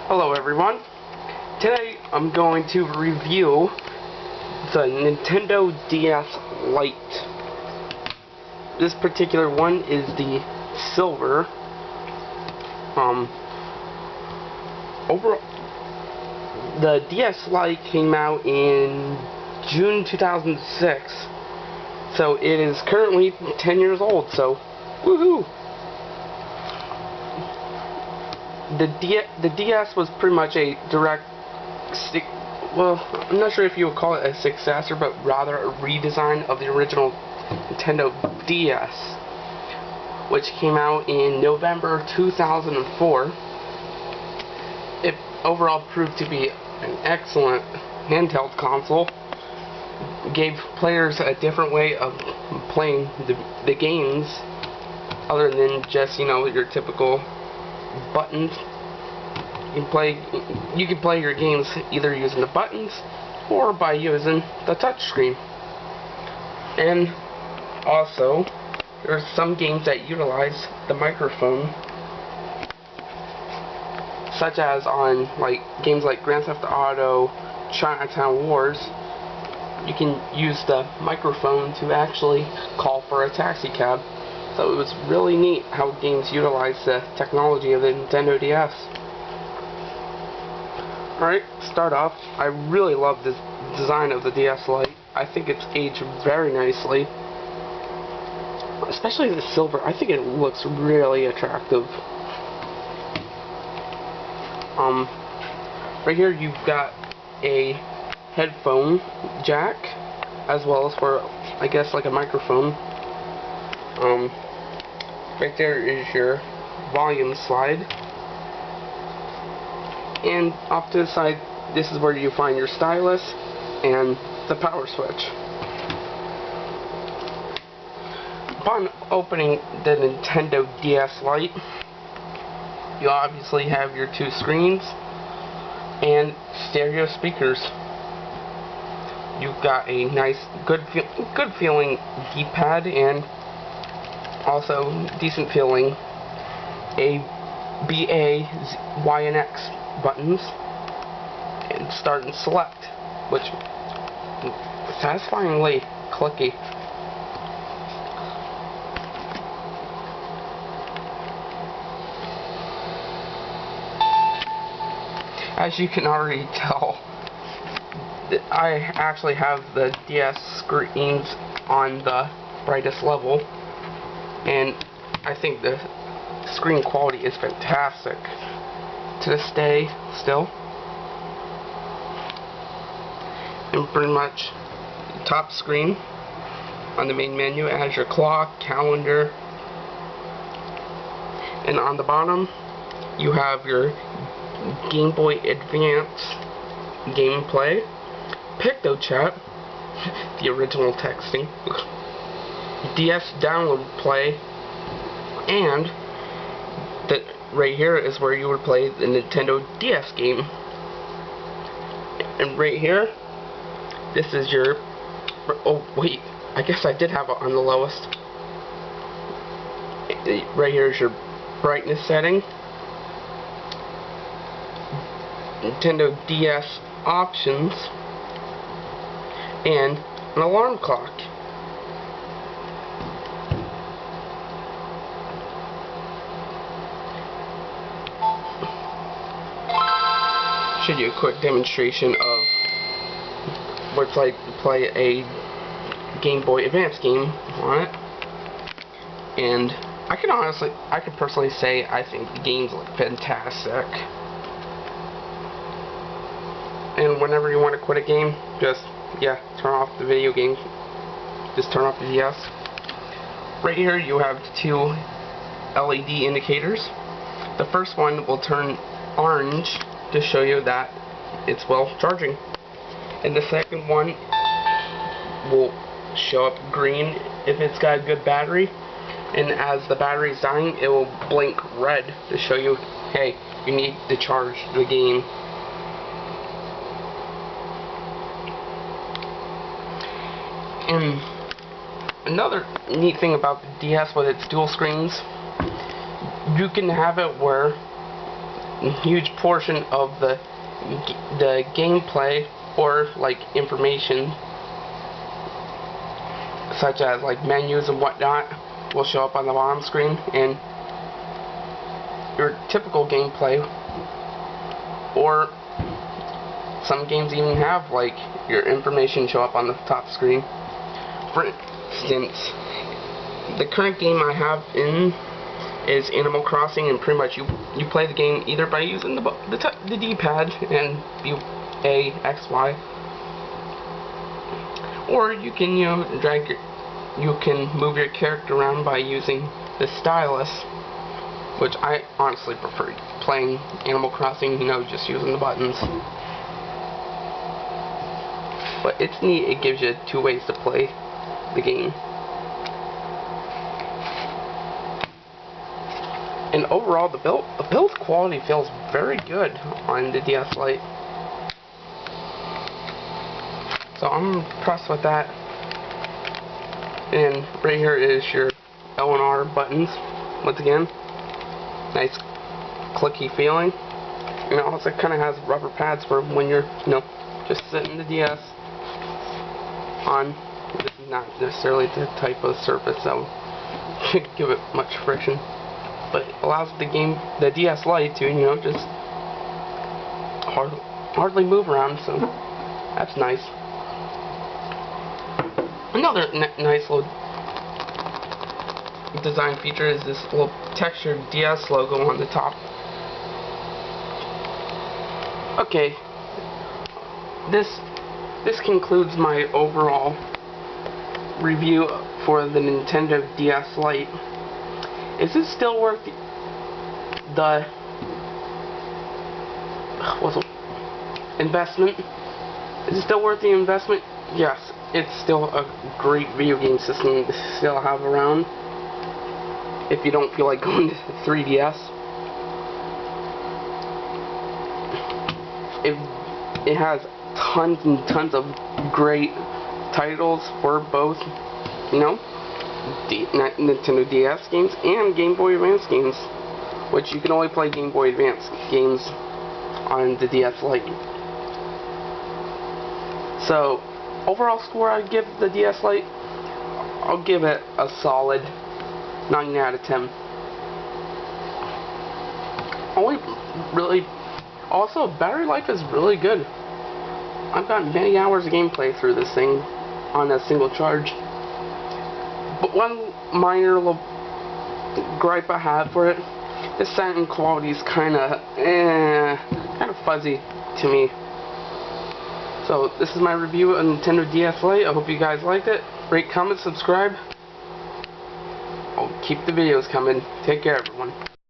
Hello everyone. Today I'm going to review the Nintendo DS Lite. This particular one is the silver. The DS Lite came out in June 2006, so it is currently 10 years old, so woohoo! The DS was pretty much a direct well, I'm not sure if you would call it a successor, but rather a redesign of the original Nintendo DS, which came out in November 2004. It overall proved to be an excellent handheld console. Gave players a different way of playing the games, other than just, your typical buttons. You can play your games either using the buttons or by using the touchscreen. And also, there's some games that utilize the microphone, such as on games like Grand Theft Auto, Chinatown Wars. You can use the microphone to actually call for a taxi cab. So it was really neat how games utilize the technology of the Nintendo DS. Alright, start off, I really love this design of the DS Lite. I think it's aged very nicely. Especially the silver, I think it looks really attractive. Right here you've got a headphone jack, as well as for, I guess, like a microphone. Right there is your volume slide. And off to the side, this is where you find your stylus and the power switch. Upon opening the Nintendo DS Lite, you obviously have your two screens and stereo speakers. You've got a nice, good feeling D-pad, and also decent feeling A, B, A, Y, and X buttons, and start and select, which is satisfyingly clicky. As you can already tell, I actually have the DS screens on the brightest level, and I think the screen quality is fantastic to this day still. And pretty much the top screen on the main menu has your clock, calendar, and on the bottom you have your Game Boy Advance gameplay, PictoChat, the original texting, DS download play, and right here is where you would play the Nintendo DS game. And right here, this is your, oh wait, I guess I did have it on the lowest. Right here is your brightness setting, Nintendo DS options, and an alarm clock. Show you a quick demonstration of what it's like to play a Game Boy Advance game on it. And I can personally say I think the games look fantastic. And whenever you want to quit a game, just, turn off the video game. Just turn off the DS. Right here you have two LED indicators. The first one will turn orange to show you that it's well charging, and the second one will show up green if it's got a good battery, and as the battery is dying, it will blink red to show you, hey, you need to charge the game. And another neat thing about the DS with its dual screens, you can have it where huge portion of the gameplay or like information, such as like menus and whatnot, will show up on the bottom screen, and your typical gameplay, or some games even have like your information show up on the top screen. For instance, the current game I have in is Animal Crossing, and pretty much you play the game either by using the D-pad and A, X, Y, or you can you can move your character around by using the stylus, which I honestly prefer playing Animal Crossing, just using the buttons. But it's neat, it gives you two ways to play the game. And overall, the build quality feels very good on the DS Lite. So I'm impressed with that. And right here is your L and R buttons. Once again, nice clicky feeling. It also kind of has rubber pads for when you're, just sitting the DS on. This is not necessarily the type of surface that would give it much friction, but it allows the DS Lite to, just hardly move around, so that's nice. Another nice little design feature is this little textured DS logo on the top. Okay, this concludes my overall review for the Nintendo DS Lite. Is it still worth the investment? Is it still worth the investment? Yes, it's still a great video game system to still have around if you don't feel like going to 3DS. It has tons and tons of great titles for both, Nintendo DS games and Game Boy Advance games, which you can only play Game Boy Advance games on the DS Lite. So, overall score I'd give the DS Lite, I'll give it a solid 9 out of 10. Also, battery life is really good. I've gotten many hours of gameplay through this thing on a single charge. But one minor little gripe I have for it, the sound quality is kind of fuzzy to me. So this is my review of Nintendo DS Lite. I hope you guys liked it. Rate, comment, subscribe. I'll keep the videos coming. Take care, everyone.